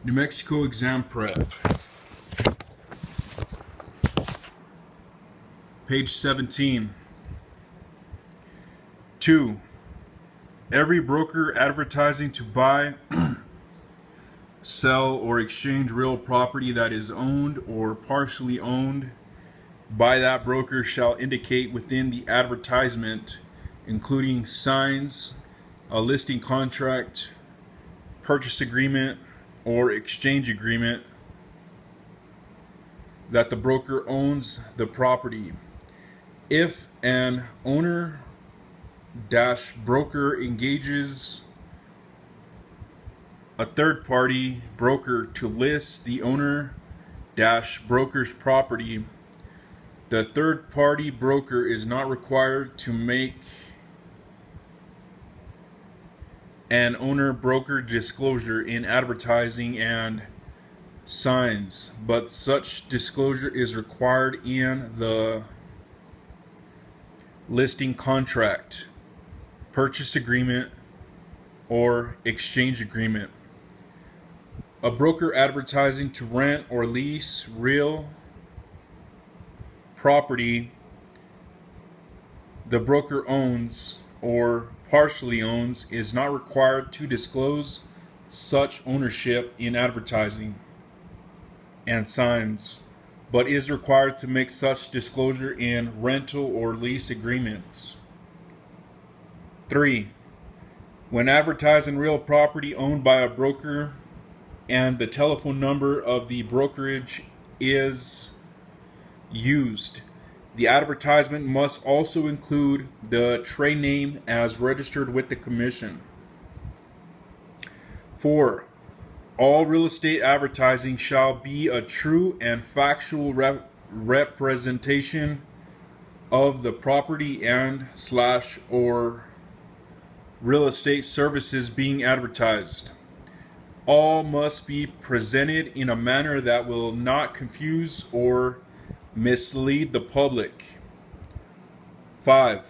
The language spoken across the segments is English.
New Mexico exam prep. Page 17. 2. Every broker advertising to buy, sell, or exchange real property that is owned or partially owned by that broker shall indicate within the advertisement, including signs, a listing contract, purchase agreement, or exchange agreement, that the broker owns the property. If an owner broker engages a third party broker to list the owner broker's property, the third party broker is not required to make an owner broker disclosure in advertising and signs, but such disclosure is required in the listing contract, purchase agreement, or exchange agreement. A broker advertising to rent or lease real property the broker owns or partially owns is not required to disclose such ownership in advertising and signs, but is required to make such disclosure in rental or lease agreements. 3. When advertising real property owned by a broker and the telephone number of the brokerage is used, the advertisement must also include the trade name as registered with the commission. 4. All real estate advertising shall be a true and factual representation of the property and / or real estate services being advertised. All must be presented in a manner that will not confuse or mislead the public. 5.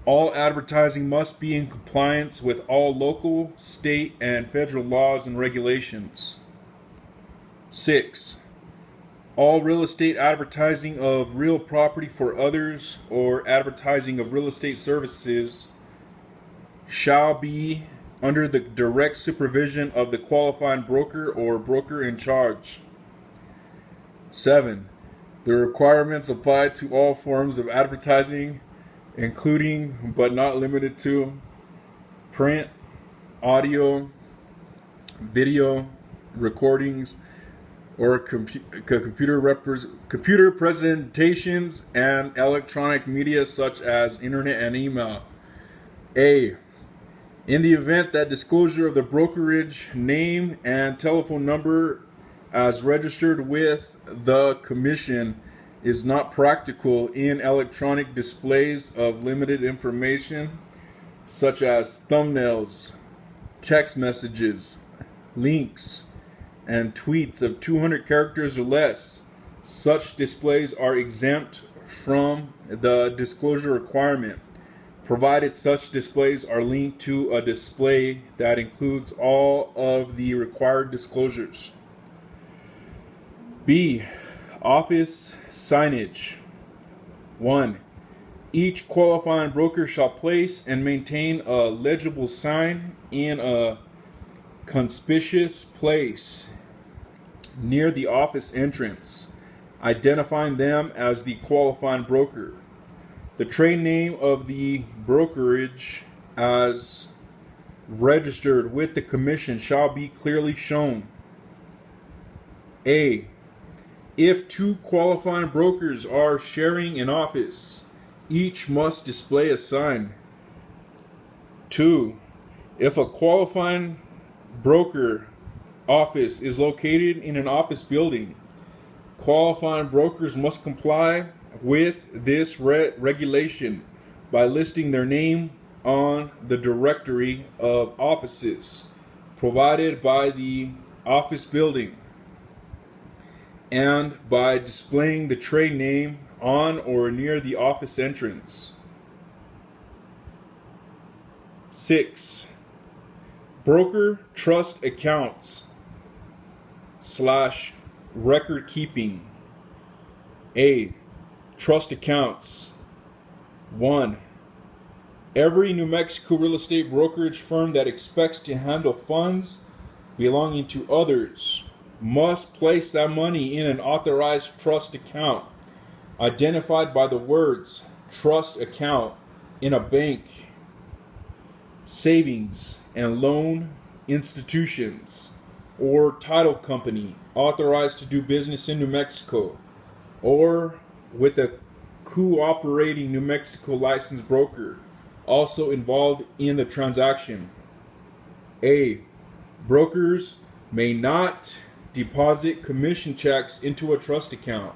All advertising must be in compliance with all local, state, and federal laws and regulations. 6. All real estate advertising of real property for others or advertising of real estate services shall be under the direct supervision of the qualifying broker or broker in charge. 7. The requirements apply to all forms of advertising, including but not limited to print, audio, video, recordings, or computer presentations and electronic media such as internet and email. A. In the event that disclosure of the brokerage name and telephone number as registered with the commission is not practical in electronic displays of limited information such as thumbnails, text messages, links, and tweets of 200 characters or less, such displays are exempt from the disclosure requirement, provided such displays are linked to a display that includes all of the required disclosures. B. Office signage. 1. Each qualifying broker shall place and maintain a legible sign in a conspicuous place near the office entrance, identifying them as the qualifying broker. The trade name of the brokerage as registered with the commission shall be clearly shown. A. If 2 qualifying brokers are sharing an office, each must display a sign. 2. If a qualifying broker office is located in an office building, qualifying brokers must comply with this regulation by listing their name on the directory of offices provided by the office building and by displaying the trade name on or near the office entrance. 6. Broker trust accounts. slash record keeping. A. Trust accounts. 1. Every New Mexico real estate brokerage firm that expects to handle funds belonging to others must place that money in an authorized trust account identified by the words trust account in a bank, savings and loan institutions, or title company authorized to do business in New Mexico, or with a cooperating New Mexico licensed broker also involved in the transaction. A. Brokers may not deposit commission checks into a trust account.